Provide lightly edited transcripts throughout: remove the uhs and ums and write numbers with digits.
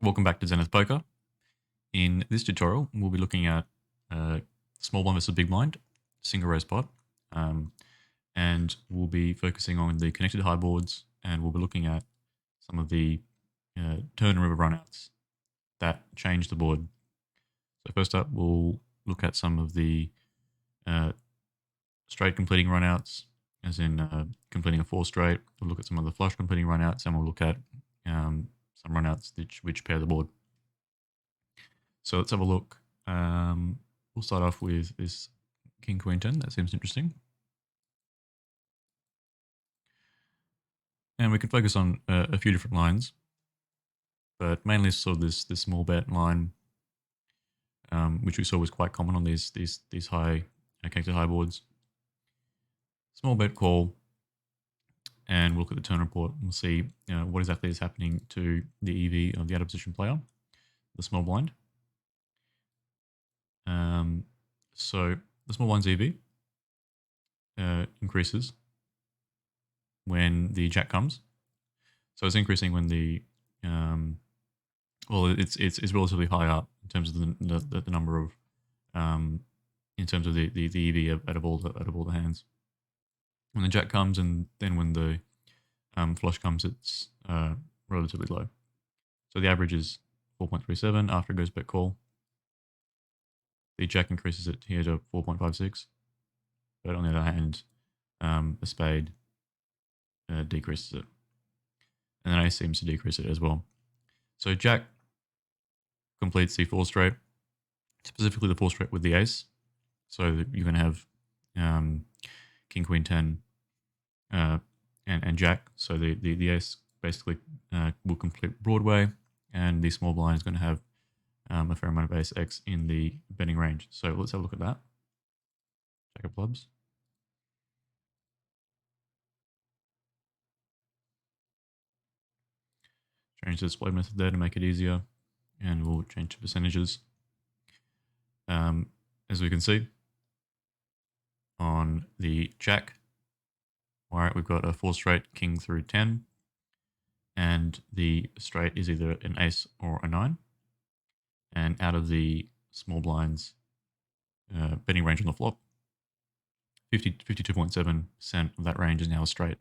Welcome back to Zenith Poker. In this tutorial, we'll be looking at small blind versus big blind, single raise pot, and we'll be focusing on the connected high boards, and we'll be looking at some of the turn and river runouts that change the board. So first up, we'll look at some of the straight completing runouts, as in completing a 4 straight. We'll look at some of the flush completing runouts, and we'll look at some runouts which pair the board. So let's have a look. We'll start off with this King Queen 10. That seems interesting. And we can focus on a few different lines, but mainly sort of this small bet line, which we saw was quite common on these high connected high boards. Small bet call, and we'll look at the turn report. We'll see what exactly is happening to the EV of the out of position player, the small blind. So the small blind's EV increases when the jack comes. So it's increasing when the it's relatively high up in terms of the number of in terms of the EV out of all the hands. When the jack comes, and then when the flush comes, it's relatively low. So the average is 4.37 after it goes bet call. The jack increases it here to 4.56, but on the other hand, a spade decreases it, and then ace seems to decrease it as well. So jack completes the 4 straight, specifically the 4 straight with the ace. So you're going to have King Queen 10 and jack. So the ace basically will complete Broadway, and the small blind is going to have a fair amount of ace X in the betting range. So let's have a look at that. Jack of clubs. Change the display method there to make it easier, and we'll change to percentages. As we can see on the jack, all right, we've got a 4 straight, king through 10, and the straight is either an ace or a 9. And out of the small blinds betting range on the flop, 52.7% of that range is now a straight.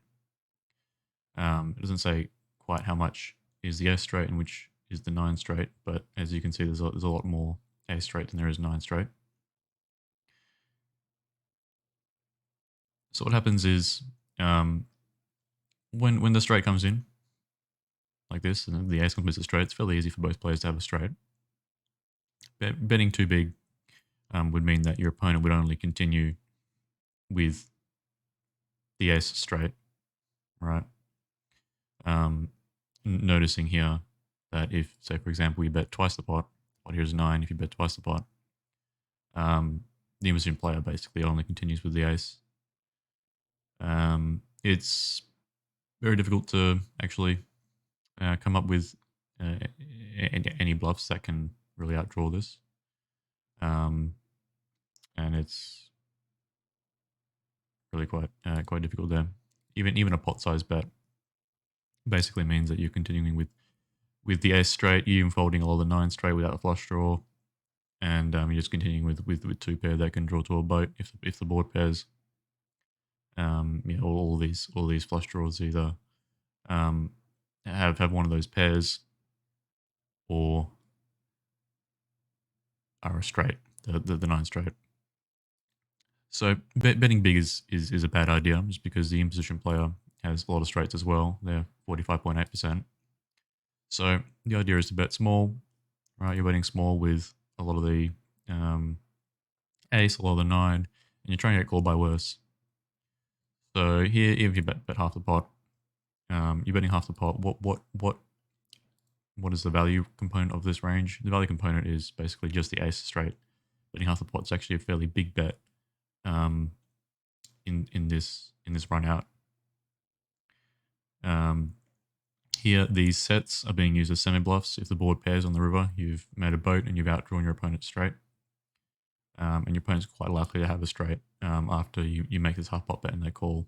It doesn't say quite how much is the ace straight and which is the 9 straight, but as you can see, there's a lot more ace straight than there is 9 straight. So what happens is when the straight comes in like this, and the ace completes the straight, it's fairly easy for both players to have a straight. Betting too big would mean that your opponent would only continue with the ace straight, right? Noticing here that if, say, for example, you bet twice the pot, here's 9, if you bet twice the pot, the in-position player basically only continues with the ace. It's very difficult to actually come up with any bluffs that can really outdraw this. And it's really quite difficult there. Even a pot size bet basically means that you're continuing with the ace straight, you're even folding a lot of the 9 straight without a flush draw, and you're just continuing with 2 pair that can draw to a boat if the board pairs. All these flush draws either have one of those pairs or are a straight, the 9 straight. So betting big is a bad idea, just because the in-position player has a lot of straights as well. They're 45.8%. So the idea is to bet small, right? You're betting small with a lot of the ace, a lot of the 9, and you're trying to get called by worse. So here, if you bet half the pot, you're betting half the pot. What is the value component of this range? The value component is basically just the ace straight. Betting half the pot is actually a fairly big bet in this run out. Here, these sets are being used as semi-bluffs. If the board pairs on the river, you've made a boat and you've outdrawn your opponent straight. And your opponent's quite likely to have a straight after you make this half pot bet and they call.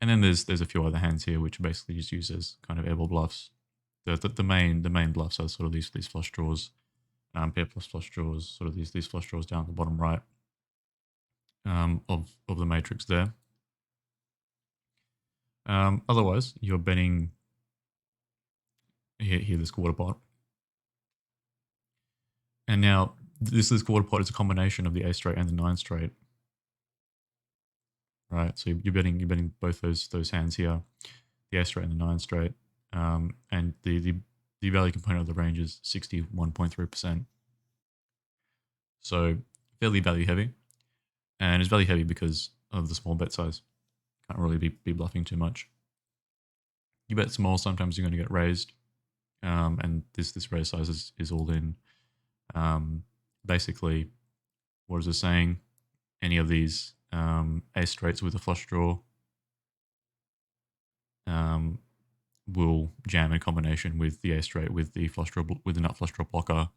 And then there's a few other hands here which are basically just used as kind of airball bluffs the main bluffs are sort of these flush draws, pair plus flush draws, sort of these flush draws down at the bottom right of the matrix there. Otherwise, you're betting here this quarter pot, and now this quarter pot is a combination of the ace straight and the nine straight, right? So you're betting both those hands here, the ace straight and the nine straight, and the value component of the range is 61.3%. So fairly value heavy, and it's value heavy because of the small bet size. Can't really be bluffing too much. You bet small, sometimes you're going to get raised, and this raise size is all in. Basically, what is it saying? Any of these ace straights with a flush draw will jam in combination with the ace straight with the flush draw with the nut flush draw blocker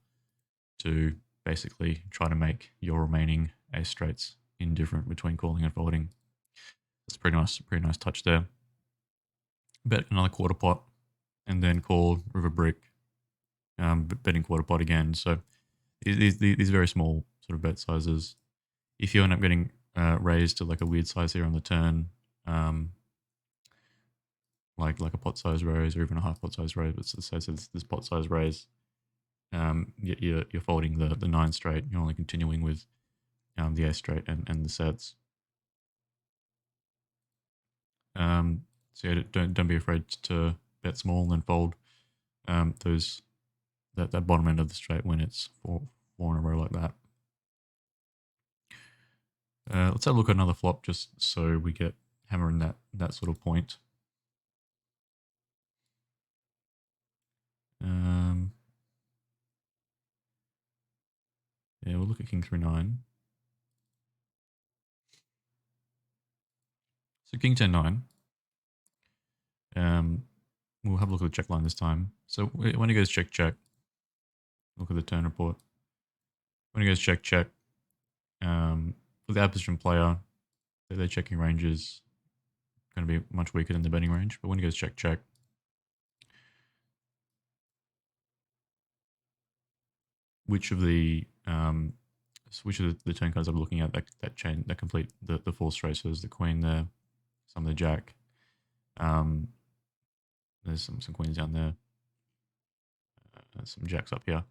to basically try to make your remaining ace straights indifferent between calling and folding. That's pretty nice touch there. Bet another quarter pot and then call river brick, betting quarter pot again. So these very small sort of bet sizes. If you end up getting raised to like a weird size here on the turn, like a pot size raise or even a half pot size raise, but so this pot size raise, you're folding the nine straight. You're only continuing with the ace straight and the sets. So yeah, don't be afraid to bet small and fold that bottom end of the straight when it's four in a row like that. Let's have a look at another flop just so we get hammering that sort of point. Yeah, we'll look at king 3-9. So king 10-9. We'll have a look at the check line this time. So when he goes check, look at the turn report. When he goes check, for the opposition player, their checking range is going to be much weaker than the betting range. But when he goes check, which of the turn cards I'm looking at that chain that complete the four straight? So there's the queen there, some of the jack. There's some queens down there. Some jacks up here.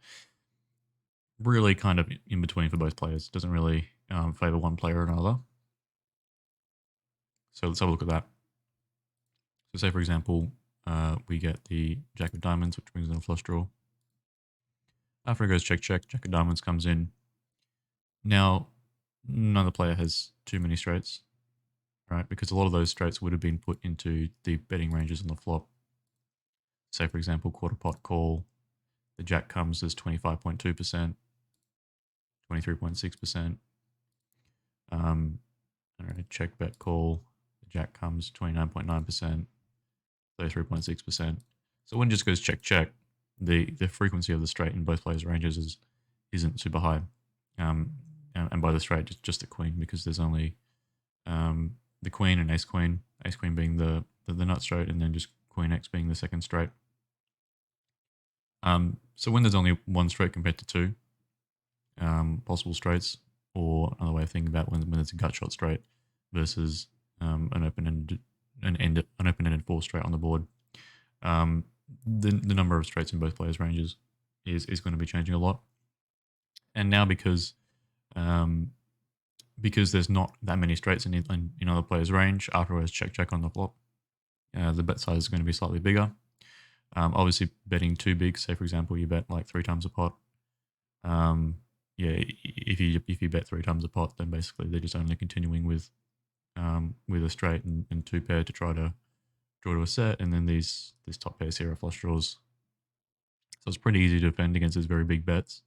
Really kind of in between for both players. Doesn't really favor one player or another. So let's have a look at that. So say, for example, we get the jack of diamonds, which brings in a flush draw. After it goes check, jack of diamonds comes in. Now, neither player has too many straights, right? Because a lot of those straights would have been put into the betting ranges on the flop. Say, for example, quarter pot call. The jack comes as 25.2%, 23.6%. Check bet call. The jack comes 29.9%, 33.6%. So when it just goes check, the frequency of the straight in both players' ranges isn't super high. And by the straight, just the queen, because there's only the queen and ace queen being the nut straight, and then just queen x being the second straight. So when there's only one straight compared to two possible straights, or another way of thinking about when it's a gut shot straight versus an open-ended four straight on the board, the number of straights in both players' ranges is going to be changing a lot. And now because there's not that many straights in other players' range, afterwards check on the flop, the bet size is going to be slightly bigger. Obviously, betting too big, say for example, you bet like 3 times a pot. If you bet 3 times a pot, then basically they're just only continuing with a straight and two pair to try to draw to a set, and then these top pairs here are flush draws. So it's pretty easy to defend against these very big bets.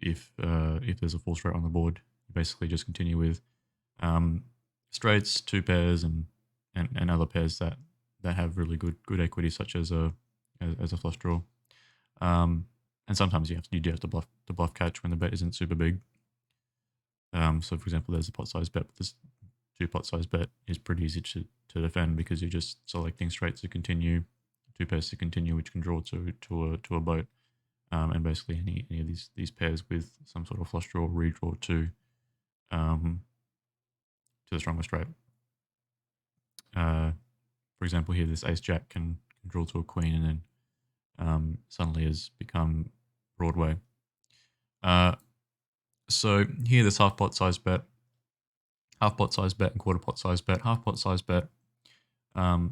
If there's a full straight on the board, you basically just continue with straights, two pairs, and other pairs that have really good equity, such as a flush draw. And sometimes you do have to bluff catch when the bet isn't super big. So for example, there's a pot size bet, but this 2 pot size bet is pretty easy to defend because you're just selecting straights to continue two pairs to continue, which can draw to a boat, and basically any of these pairs with some sort of flush draw or redraw to the stronger straight. For example, here this ace jack can draw to a queen and then suddenly has become Broadway. So here this half pot size bet, and quarter pot size bet. Half pot size bet, a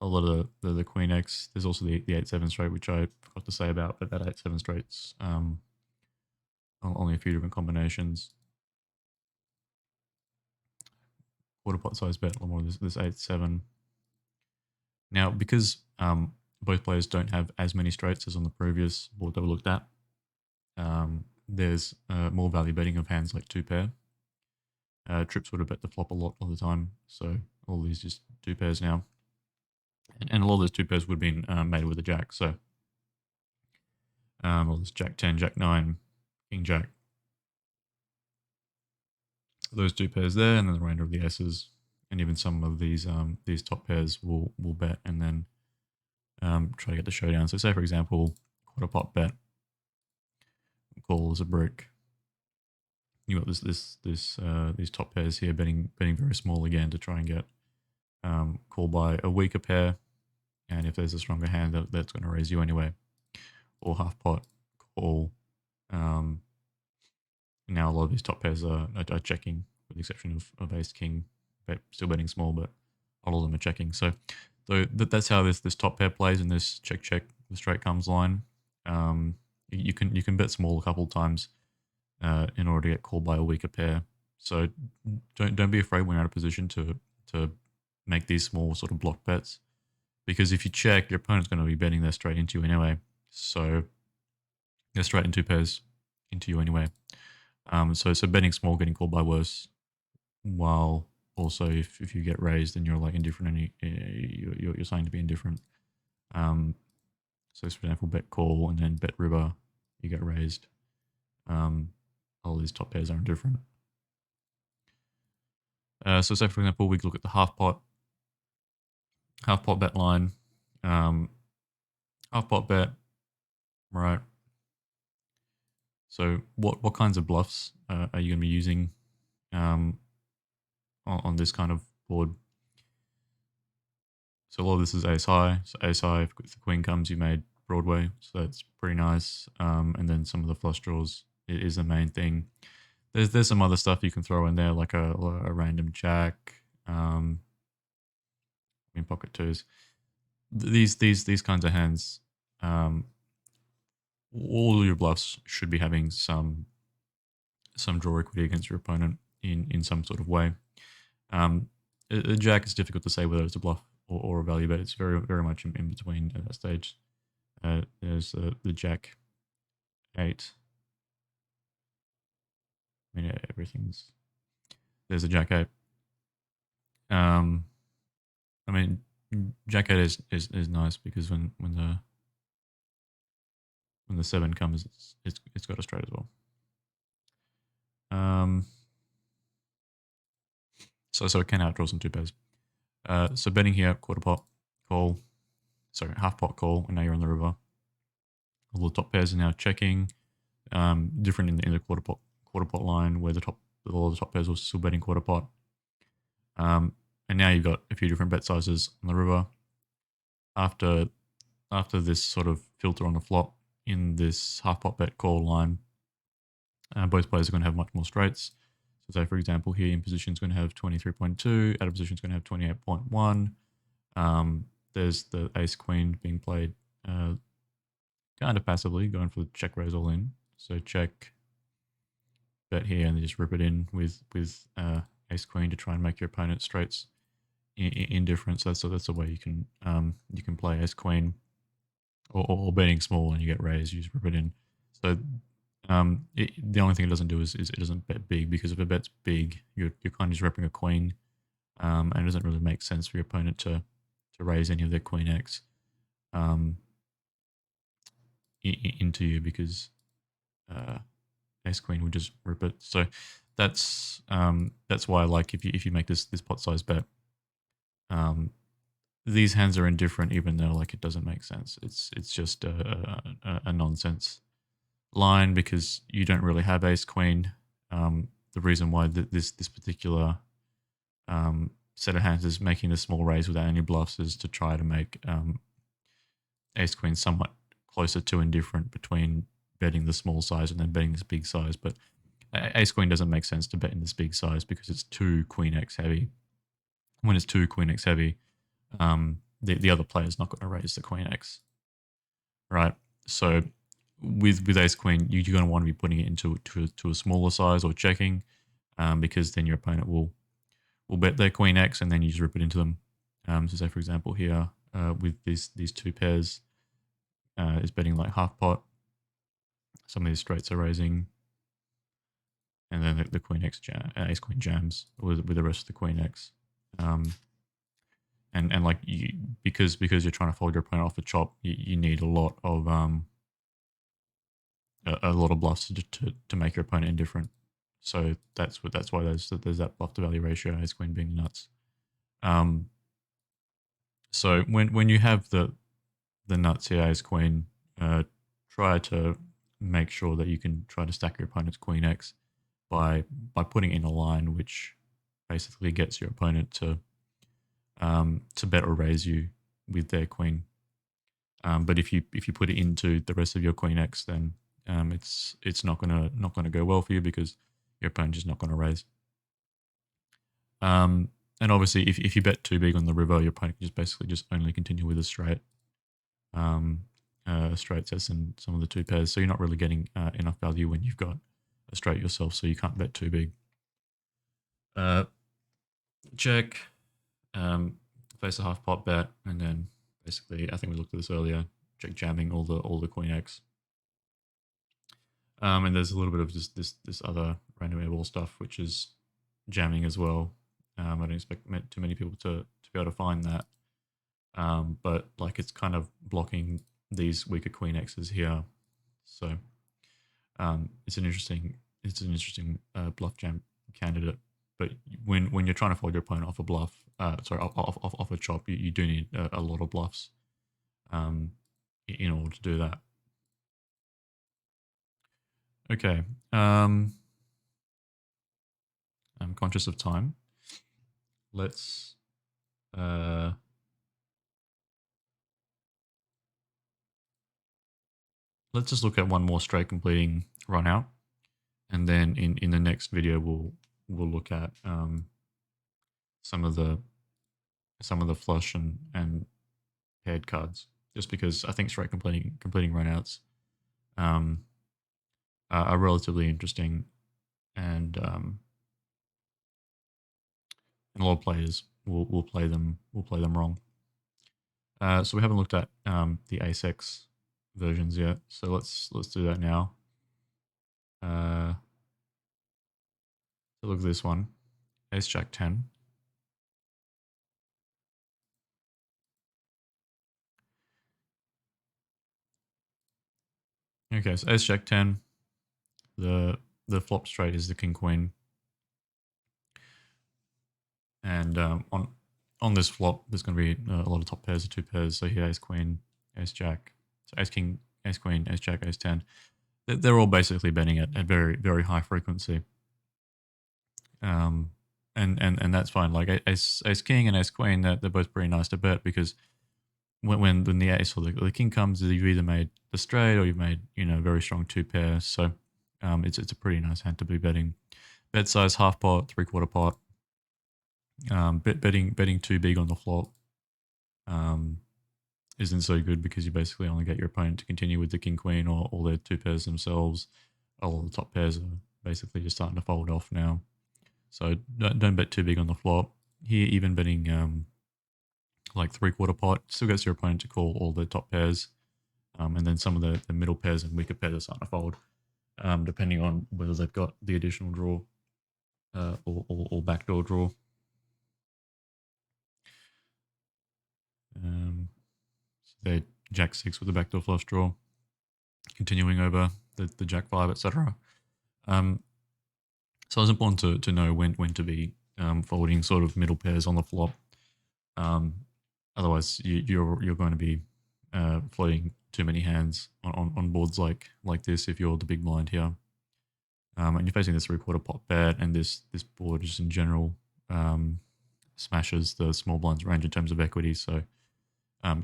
lot of the queen X. There's also the 8-7 straight, which I forgot to say about, but that 8-7 straight's only a few different combinations. Quarter pot size bet, a lot more of this 8-7. Now, because both players don't have as many straights as on the previous board that we looked at, there's more value betting of hands like two pair. Trips would have bet the flop a lot of the time, so all these just two pairs now. And a lot of those two pairs would have been made with a jack, so all this jack 10, jack 9, king jack. Those two pairs there, and then the remainder of the S's, and even some of these top pairs will bet and then try to get the showdown. So say for example, quarter pot bet, call as a brick. You got these top pairs here betting very small again to try and get called by a weaker pair, and if there's a stronger hand, that's going to raise you anyway. Or half pot call. Now a lot of these top pairs are checking, with the exception of ace king, still betting small, but a lot of them are checking. So that's how this top pair plays in this check the straight comes line. You can bet small a couple of times in order to get called by a weaker pair. So don't be afraid when you're out of position to make these small sort of block bets, because if you check, your opponent's going to be betting their straight into you anyway. So they're straight in two pairs into you anyway. So betting small, getting called by worse, while also if you get raised and you're like indifferent and you're saying to be indifferent. So for example, bet call and then bet river, you get raised. All these top pairs are indifferent. So say for example, we could look at the half pot bet line. Half pot bet, right? So what kinds of bluffs are you going to be using on this kind of board? So a lot of this is ace high. So ace high, if the queen comes, you made Broadway. So that's pretty nice. And then some of the flush draws is the main thing. There's some other stuff you can throw in there, like a random jack, in pocket twos. These kinds of hands, all your bluffs should be having some draw equity against your opponent in some sort of way. A jack is difficult to say whether it's a bluff or a value bet. It's very much in between at that stage. There's the jack 8. I mean, there's a jack 8. I mean, jack 8 is nice because when the 7 comes, it's got a straight as well. So it can outdraw some two pairs. So betting here, quarter pot call, sorry, half pot call, and now you're on the river. All the top pairs are now checking. Different in the quarter pot line where all the top pairs were still betting quarter pot. And now you've got a few different bet sizes on the river. After this sort of filter on the flop in this half pot bet call line, both players are going to have much more straights. So say for example here in position is going to have 23.2, out of position is going to have 28.1. There's the ace queen being played kind of passively, going for the check raise all in. So check, bet here, and then just rip it in with ace queen to try and make your opponent straights indifferent. So that's a way you can play ace queen, or betting small and you get raised, you just rip it in. So the only thing it doesn't do is it doesn't bet big, because if it bets big, you're kind of just repping a queen, and it doesn't really make sense for your opponent to raise any of their queen X into you, because ace queen would just rip it. So that's why I like if you make this pot size bet, these hands are indifferent, even though like it doesn't make sense. It's just a nonsense line because you don't really have ace queen. The reason why this particular set of hands is making the small raise without any bluffs is to try to make ace queen somewhat closer to indifferent between betting the small size and then betting this big size. But ace queen doesn't make sense to bet in this big size because it's too queen x heavy. When it's too queen x heavy, the other player's not going to raise the queen x, right? So with ace queen, you're going to want to be putting it into to a smaller size or checking, because then your opponent will bet their queen x and then you just rip it into them. So say for example here with these two pairs is betting like half pot. Some of these straights are raising, and then the queen x ace queen jams with the rest of the queen x. And like because you're trying to fold your opponent off a chop, you need a lot of bluffs to make your opponent indifferent. So that's why there's that bluff to value ratio, ace queen being nuts. So when you have the nuts here, ace queen, try to make sure that you can try to stack your opponent's queen x by putting in a line which basically gets your opponent to bet or raise you with their queen. But if you put it into the rest of your queen x, then it's not gonna go well for you because your opponent's just not gonna raise. And obviously, if you bet too big on the river, your opponent can just basically just only continue with a straight. Straight sets and some of the two pairs, so you're not really getting enough value when you've got a straight yourself, so you can't bet too big. Check, face a half pot bet, and then basically, I think we looked at this earlier, check jamming all the queen x. And there's a little bit of just this other random airball stuff, which is jamming as well. I don't expect too many people to be able to find that, but like it's kind of blocking these weaker queen x's here. So it's an interesting bluff jam candidate. But when you're trying to fold your opponent off a bluff, off a chop, you do need a lot of bluffs in order to do that. Okay. I'm conscious of time. Let's just look at one more straight completing run out, and then in the next video we'll look at some of the flush and paired cards, just because I think straight completing runouts are relatively interesting, and a lot of players will play them wrong. So we haven't looked at the ace x versions yet, so let's do that now. So look at this one, ace jack 10. Okay, so ace jack 10. The flop straight is the king queen, and on this flop there's going to be a lot of top pairs of two pairs. So here ace queen, ace jack, so ace king, ace queen, ace jack, ace 10. They're all basically betting at very very high frequency. And that's fine. Like ace king and ace queen, they're both pretty nice to bet, because when the ace or the king comes, you've either made the straight or you've made very strong two pairs. So it's a pretty nice hand to be betting. Bet size half pot, 3/4 pot. Betting too big on the flop isn't so good, because you basically only get your opponent to continue with the king queen or all their two pairs themselves. All the top pairs are basically just starting to fold off now. So don't bet too big on the flop. Here, even betting like 3/4 pot still gets your opponent to call all the top pairs, and then some of the middle pairs and weaker pairs are starting to fold, depending on whether they've got the additional draw or backdoor draw. So they jack 6 with the backdoor flush draw, continuing over the jack 5, etc. So it's important to know when to be folding sort of middle pairs on the flop. Otherwise, you're going to be floating too many hands on boards like this if you're the big blind here. And you're facing this 3/4 pot bet, and this board just in general smashes the small blind's range in terms of equity. So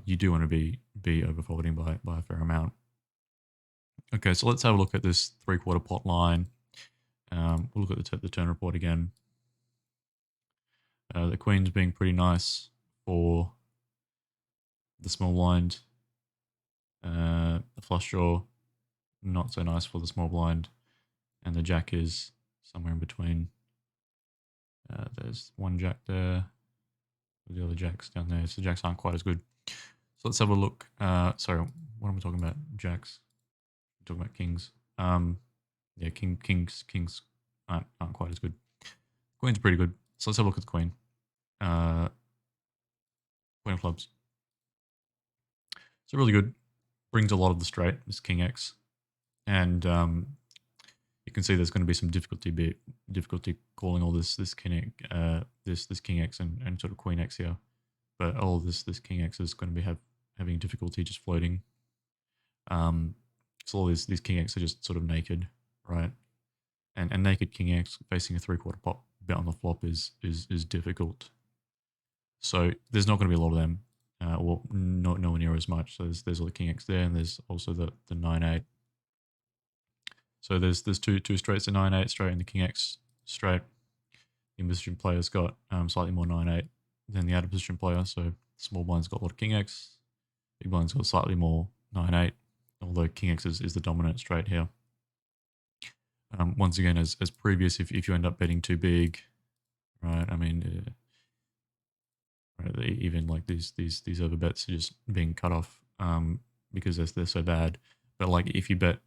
you do want to be overfolding by a fair amount. Okay, so let's have a look at this 3/4 pot line. We'll look at the turn report again. The queen's being pretty nice for the small blind. The flush draw, not so nice for the small blind. And the jack is somewhere in between. There's one jack there. The other jacks down there. So the jacks aren't quite as good. So let's have a look. Sorry, what am I talking about? Jacks. I'm talking about kings. Yeah, kings aren't quite as good. Queen's pretty good. So let's have a look at the queen. Queen of clubs. So really good. Brings a lot of the straight, this king X. And you can see there's going to be some difficulty calling all this king this king X and sort of queen X here. But all this king X is going to be having difficulty just floating. So all these king X are just sort of naked, right? And naked king X facing a 3/4 pot bet on the flop is difficult. So there's not going to be a lot of them. Well, nowhere near as much. So there's all the king X there, and there's also the 9/8. So there's two straights, the 9/8 straight and the king X straight. The in position player's got slightly more 9/8 than the out of position player. So small blind's got a lot of king X. Big blind's got slightly more 9/8. Although king X is the dominant straight here. Once again, as previous, if you end up betting too big, right? I mean, right, even like these over bets are just being cut off because they're so bad. But like if you bet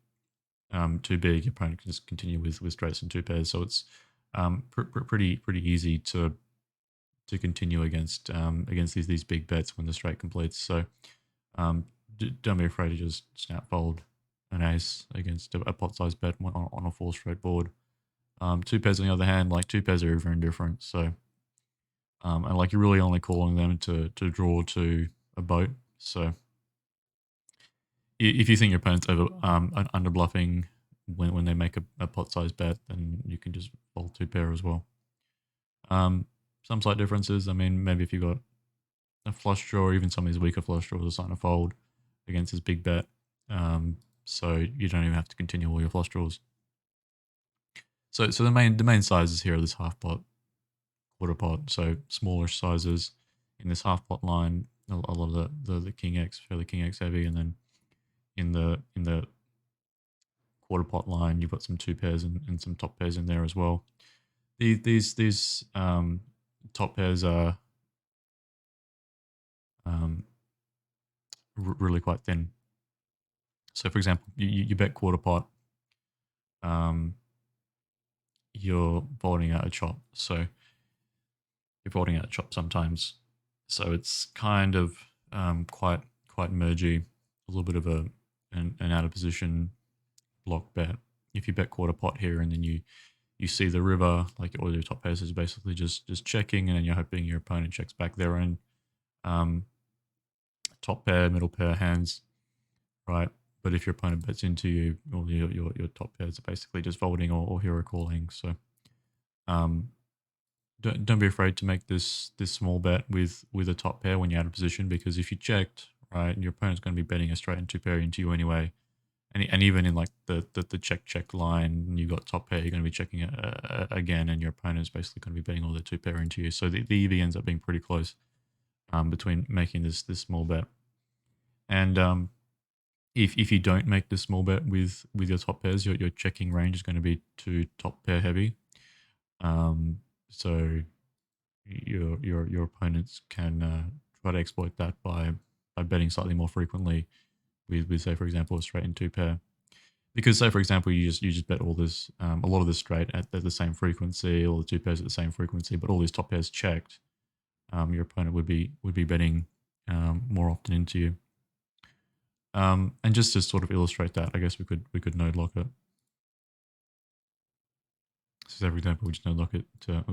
too big, your opponent can just continue with straights and two pairs. So it's pretty easy to continue against these big bets when the straight completes. So don't be afraid to just snap fold an ace against a pot-sized bet on a 4 straight board. Two pairs on the other hand, like two pairs are very indifferent. So and like you're really only calling them to draw to a boat. So if you think your opponent's under bluffing when they make a pot-sized bet, then you can just fold 2 pair as well. Some slight differences. I mean, maybe if you got a flush draw, or even some of these weaker flush draws are starting to fold against this big bet. So you don't even have to continue all your flush draws. So the main sizes here are this half pot, quarter pot. So smaller sizes in this half pot line. A lot of the king X, fairly king X heavy, and then in the quarter pot line, you've got some 2 pairs and some top pairs in there as well. These top pairs are really quite thin. So, for example, you bet quarter pot, you're folding out a chop. So you're folding out a chop sometimes. So it's kind of quite mergy, a little bit of an out of position block bet. If you bet quarter pot here and then you see the river, like all your top pairs is basically just checking, and then you're hoping your opponent checks back their own top pair, middle pair hands, right? But if your opponent bets into you, all your top pairs are basically just folding or hero calling. So don't be afraid to make this small bet with a top pair when you're out of position, because if you checked, right, your opponent's going to be betting a straight and 2 pair into you anyway. And even in like the check line, you got top pair, you're going to be checking it again, and your opponent's basically going to be betting all their 2 pair into you. So the EV ends up being pretty close between making this small bet. And if you don't make this small bet with your top pairs, your checking range is going to be too top pair heavy. So your opponents can try to exploit that by betting slightly more frequently with say, for example, a straight and 2 pair. Because say, for example, you just bet all this a lot of this straight at the same frequency, all the 2 pairs at the same frequency, but all these top pairs checked, your opponent would be betting more often into you. And just to sort of illustrate that, I guess we could node lock it. So for example, we just node lock it to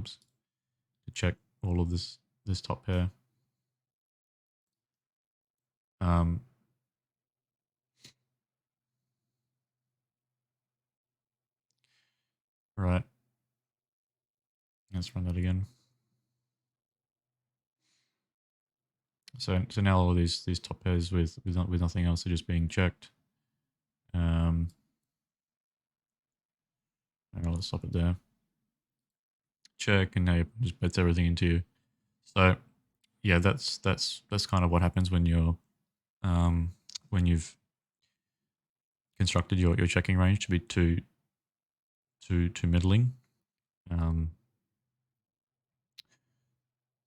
check all of this top pair. Right. Let's run that again. So now all these top pairs with nothing else are just being checked. Hang on, let's stop it there. Check, and now you just bets everything into you. So yeah, that's kind of what happens when you've constructed your checking range to be too middling.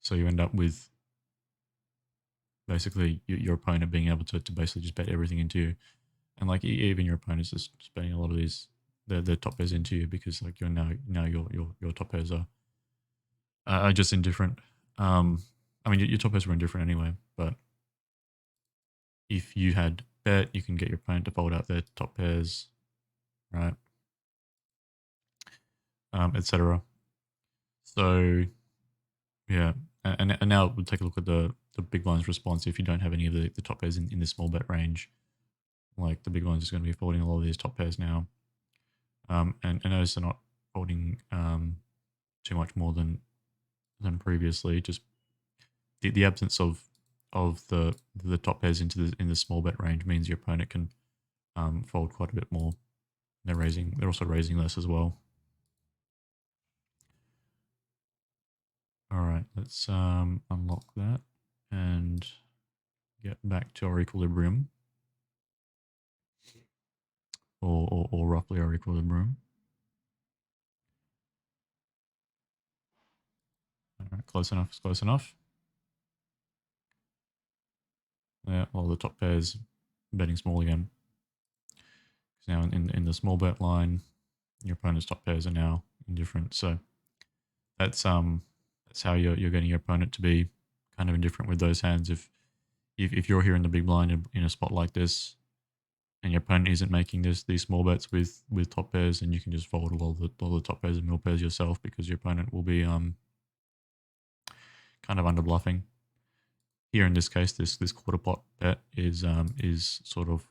So you end up with basically your opponent being able to basically just bet everything into you, and like even your opponent's just betting a lot of these their top pairs into you because like you're now your top pairs are just indifferent. I mean your top pairs were indifferent anyway, but if you had bet, you can get your opponent to fold out their top pairs, right? Etc. So yeah, and now we'll take a look at the big blind's response if you don't have any of the top pairs in the small bet range. Like the big blind's just going to be folding a lot of these top pairs now, and notice they're not folding too much more than previously. Just the absence of the top pairs in the small bet range means your opponent can fold quite a bit more. They're also raising less as well. All right, let's unlock that and get back to our equilibrium, or roughly our equilibrium. All right, close enough. It's close enough. Yeah, well, the top pair's betting small again. Now in the small bet line, your opponent's top pairs are now indifferent. So that's how you're getting your opponent to be kind of indifferent with those hands. If you're here in the big blind in a spot like this, and your opponent isn't making these small bets with top pairs, and you can just fold all the top pairs and middle pairs yourself because your opponent will be kind of under bluffing. Here in this case, this quarter pot bet is sort of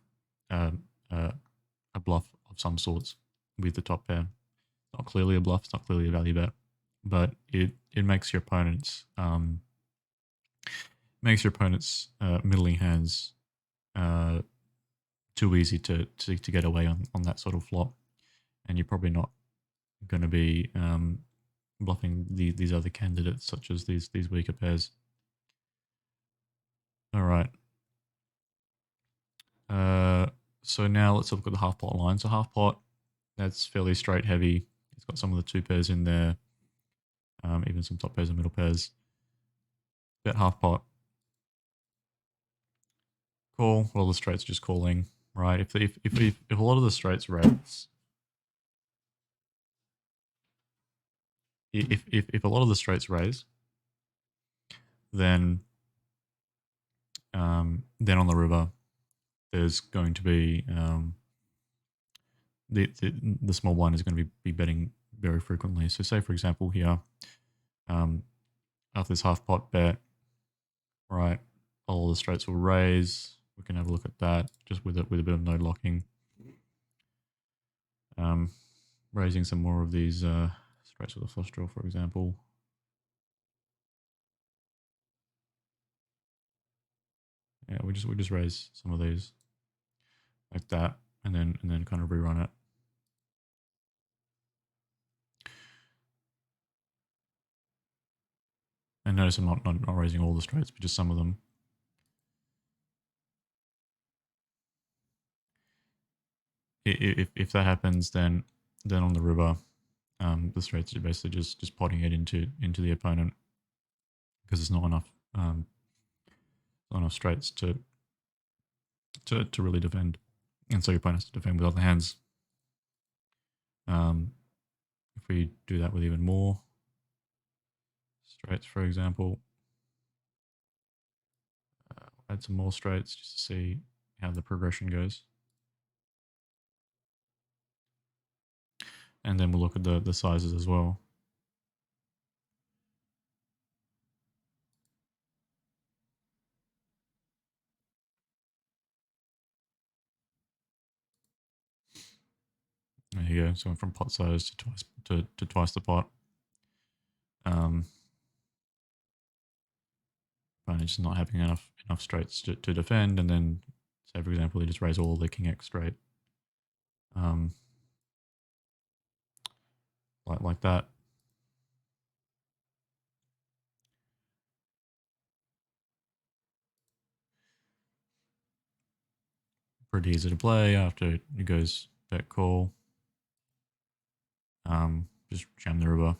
um, a bluff of some sorts with the top pair. Not clearly a bluff, it's not clearly a value bet, but it makes your opponent's middling hands too easy to get away on that sort of flop, and you're probably not going to be bluffing these other candidates such as these weaker pairs. All right. So now let's look at the half pot line. So half pot, that's fairly straight heavy. It's got some of the two pairs in there, even some top pairs and middle pairs. Bet half pot. Call. Well, the straights are just calling, right? If a lot of the straights raise, if a lot of the straights raise, then on the river, there's going to be the small blind is going to be betting very frequently. So say for example here, after this half pot bet, right, all the straights will raise. We can have a look at that just with a bit of node locking. Raising some more of these straights with a flush draw, for example. Yeah, we just raise some of these like that, and then kind of rerun it. And notice I'm not raising all the straights, but just some of them. If that happens, then on the river, the straights are basically just potting it into the opponent because there's not enough straights to really defend, and so your opponent has to defend with other hands. If we do that with even more straights, for example, add some more straights just to see how the progression goes. And then we'll look at the sizes as well. There you go. So went from pot size to twice the pot. Opponent's just not having enough straights to defend, and then say for example they just raise all the king x straight, like that. Pretty easy to play after it goes bet call. Just jam the river,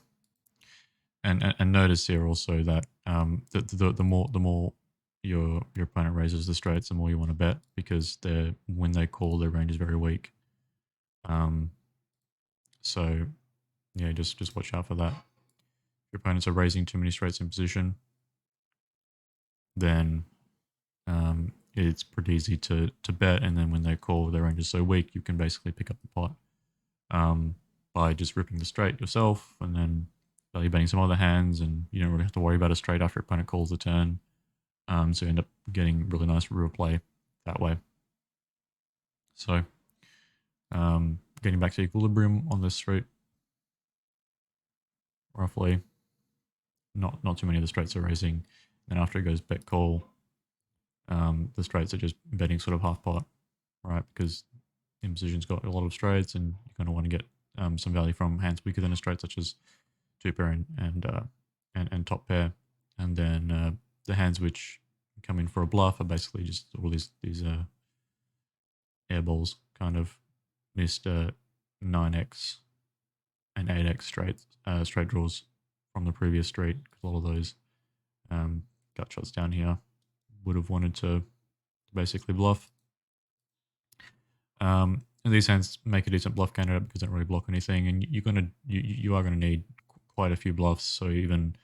and notice here also that the more your opponent raises the straights, the more you want to bet, because when they call, their range is very weak. So yeah, just watch out for that. If your opponents are raising too many straights in position, then it's pretty easy to bet, and then when they call, their range is so weak, you can basically pick up the pot by just ripping the straight yourself, and then value betting some other hands, and you don't really have to worry about a straight after opponent calls the turn. So you end up getting really nice river play that way. So getting back to equilibrium on this street, roughly. Not too many of the straights are raising. And after it goes bet call, the straights are just betting sort of half pot, right? Because in position's got a lot of straights, and you're going to want to get some value from hands weaker than a straight, such as two pair and top pair. And then the hands which come in for a bluff are basically just all these air balls, kind of missed 9x and 8x straight draws from the previous street, because a lot of those gut shots down here would have wanted to basically bluff. And these hands make a decent bluff candidate because they don't really block anything, and you are gonna need quite a few bluffs. So even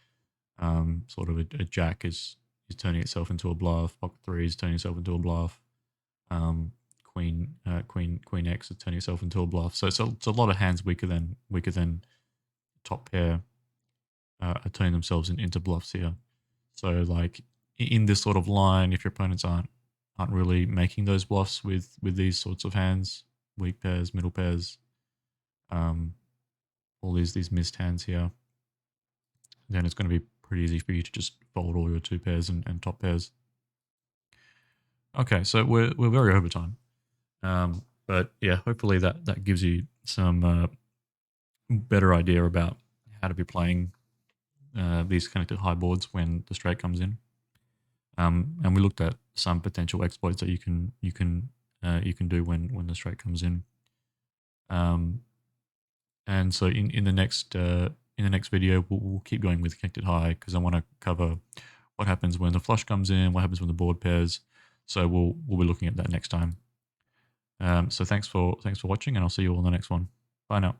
sort of a jack is turning itself into a bluff. Pocket 3 is turning itself into a bluff. Queen X is turning itself into a bluff. So it's a lot of hands weaker than top pair are turning themselves into bluffs here. So like in this sort of line, if your opponents aren't really making those bluffs with these sorts of hands, weak pairs, middle pairs, all these missed hands here, then it's going to be pretty easy for you to just fold all your two pairs and top pairs. Okay, so we're very over time. But yeah, hopefully that gives you some better idea about how to be playing these connected high boards when the straight comes in. And we looked at some potential exploits that you can do when the straight comes in. And so in the next video, we'll keep going with connected high, because I want to cover what happens when the flush comes in, what happens when the board pairs. So we'll be looking at that next time. So thanks for watching, and I'll see you all in the next one. Bye now.